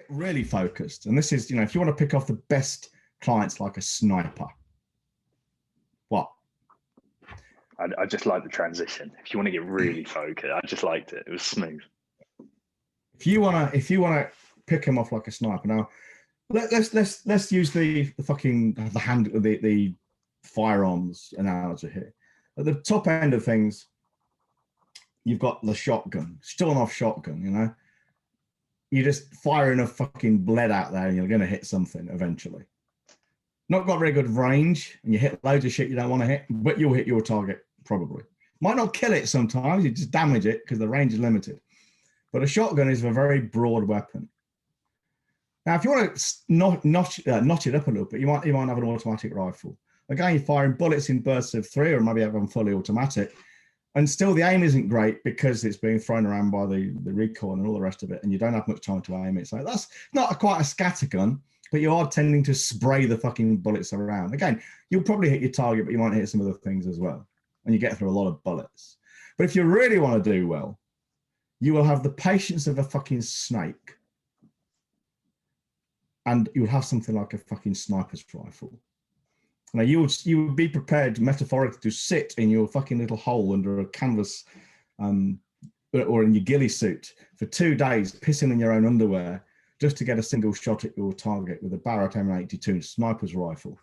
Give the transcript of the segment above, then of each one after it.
really focused, and this is, if you want to pick off the best clients like a sniper, what? I just like the transition. If you want to get really focused, I just liked it. It was smooth. If you wanna pick them off like a sniper, now let's use the firearms analogy here. At the top end of things, you've got the shotgun, still an off shotgun. You just fire enough fucking lead out there, and you're going to hit something eventually. Not got very good range, and you hit loads of shit you don't want to hit, but you'll hit your target probably. Might not kill it sometimes, you just damage it because the range is limited. But a shotgun is a very broad weapon. Now, if you want to notch it up a little bit, you might have an automatic rifle. Again, you're firing bullets in bursts of 3, or maybe have them fully automatic, and still the aim isn't great because it's being thrown around by the recoil and all the rest of it, and you don't have much time to aim it. So that's not quite a scattergun, but you are tending to spray the fucking bullets around. Again, you'll probably hit your target, but you might hit some other things as well, and you get through a lot of bullets. But if you really want to do well, you will have the patience of a fucking snake, and you'll have something like a fucking sniper's rifle. Now, you would be prepared metaphorically to sit in your fucking little hole under a canvas or in your ghillie suit for 2 days, pissing in your own underwear, just to get a single shot at your target with a Barrett M82 sniper's rifle.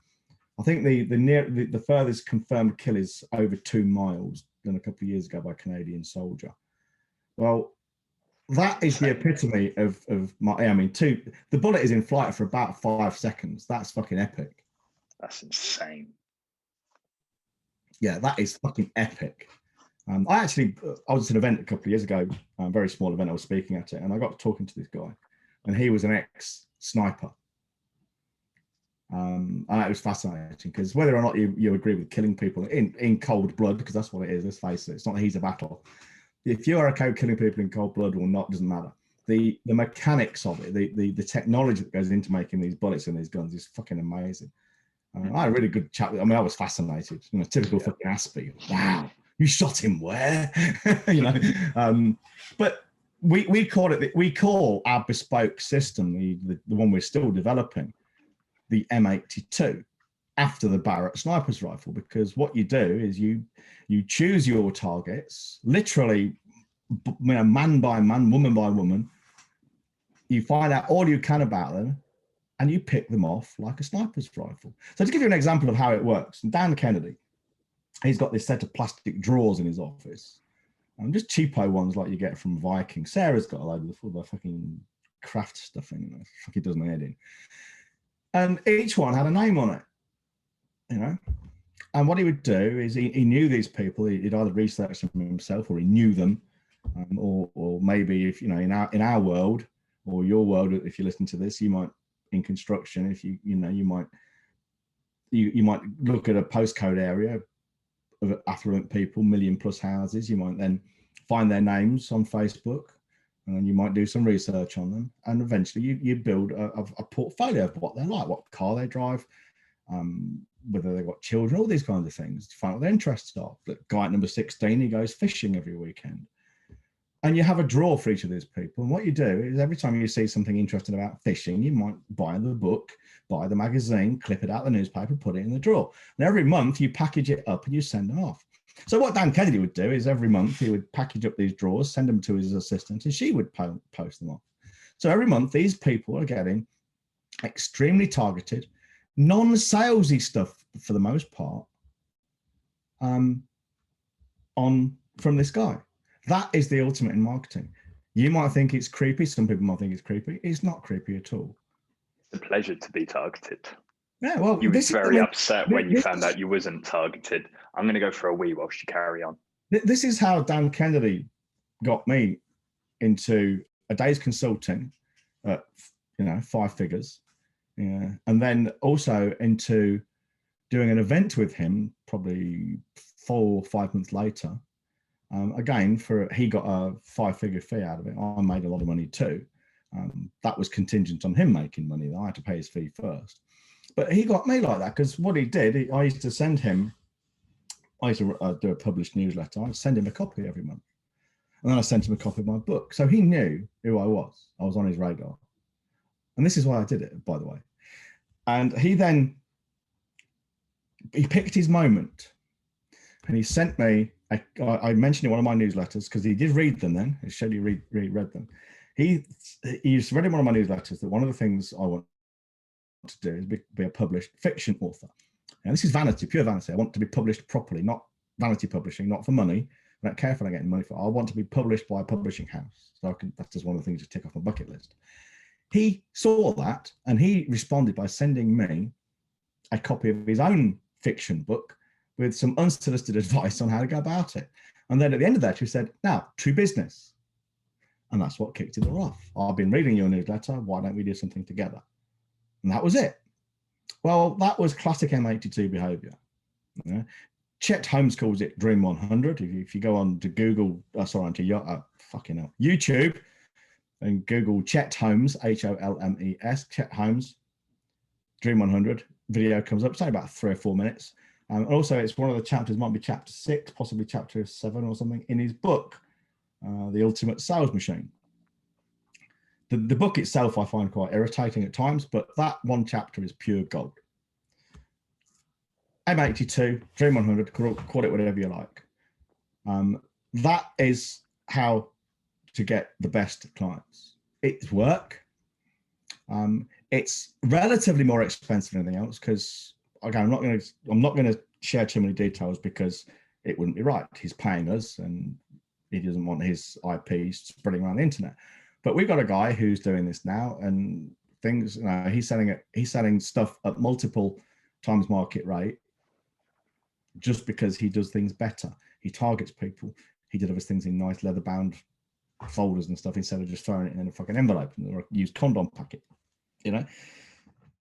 I think the furthest confirmed kill is over 2 miles done a couple of years ago by a Canadian soldier. Well, that is the epitome of the bullet is in flight for about 5 seconds. That's fucking epic. That's insane. Yeah, that is fucking epic. I was at an event a couple of years ago, a very small event. I was speaking at it, and I got talking to this guy, and he was an ex-sniper. And it was fascinating because whether or not you agree with killing people in cold blood, because that's what it is, let's face it, it's not the heat of battle. If you are okay with killing people in cold blood or not, doesn't matter. The mechanics of it, the technology that goes into making these bullets and these guns is fucking amazing. I had a really good chat with him. I was fascinated. Typical fucking Aspie. Wow, you shot him where? But we call our bespoke system, the one we're still developing, the M82, after the Barrett sniper's rifle, because what you do is you choose your targets, literally, man by man, woman by woman. You find out all you can about them, and you pick them off like a sniper's rifle. So to give you an example of how it works, Dan Kennedy, he's got this set of plastic drawers in his office, and just cheapo ones like you get from Viking. Sarah's got a load of the fucking craft stuff in there. Fuck, he doesn't head in. And each one had a name on it, And what he would do is he knew these people. He'd either researched them himself, or he knew them, or maybe if in our world or your world, if you listen to this, you might in construction. If you might look at a postcode area of affluent people, 1 million plus houses. You might then find their names on Facebook, and you might do some research on them, and eventually you build a portfolio of what they're like, what car they drive, whether they've got children, all these kinds of things, to find out what their interests are. The guy at number 16, he goes fishing every weekend. And you have a drawer for each of these people. And what you do is every time you see something interesting about fishing, you might buy the book, buy the magazine, clip it out of the newspaper, put it in the drawer. And every month you package it up and you send them off. So what Dan Kennedy would do is every month he would package up these drawers, send them to his assistant, and she would post them off. So every month these people are getting extremely targeted, non-salesy stuff for the most part from this guy. That is the ultimate in marketing. You might think it's creepy. Some people might think it's creepy. It's not creepy at all. It's a pleasure to be targeted. Yeah, well, you were very upset when you found out you wasn't targeted. I'm going to go for a wee whilst you carry on. This is how Dan Kennedy got me into a day's consulting at 5 figures, and then also into doing an event with him probably 4 or 5 months later. Again, he got a 5-figure fee out of it. I made a lot of money too. That was contingent on him making money. I had to pay his fee first. But he got me like that because what he did, I used to send him, I used to do a published newsletter. I'd send him a copy every month. And then I sent him a copy of my book. So he knew who I was. I was on his radar. And this is why I did it, by the way. And he picked his moment, and he sent me, I mentioned in one of my newsletters, because he did read them then. He said he read them. He read in one of my newsletters that one of the things I want to do is be a published fiction author. And this is vanity, pure vanity. I want to be published properly, not vanity publishing, not for money. I don't care if I'm getting money for it. I want to be published by a publishing house. So that's just one of the things to tick off my bucket list. He saw that, and he responded by sending me a copy of his own fiction book with some unsolicited advice on how to go about it. And then at the end of that, he said, now to business. And that's what kicked it all off. I've been reading your newsletter. Why don't we do something together? And that was it. Well, that was classic M82 behavior. You know? Chet Holmes calls it Dream 100. If you go on to Google, YouTube, and Google Chet Holmes, Holmes, Chet Holmes, Dream 100, video comes up. It's only about 3 or 4 minutes. Also, it's one of the chapters, might be chapter 6, possibly chapter 7 or something, in his book, The Ultimate Sales Machine. The book itself I find quite irritating at times, but that one chapter is pure gold. M82, Dream 100, call it whatever you like. That is how to get the best clients. It's work. It's relatively more expensive than anything else, because again, I'm not going to share too many details because it wouldn't be right. He's paying us, and he doesn't want his IP spreading around the internet. But we've got a guy who's doing this now, and things, you know, he's selling stuff at multiple times market rate just because he does things better. He targets people. He delivers things in nice leather bound folders and stuff instead of just throwing it in a fucking envelope or a used condom packet, you know.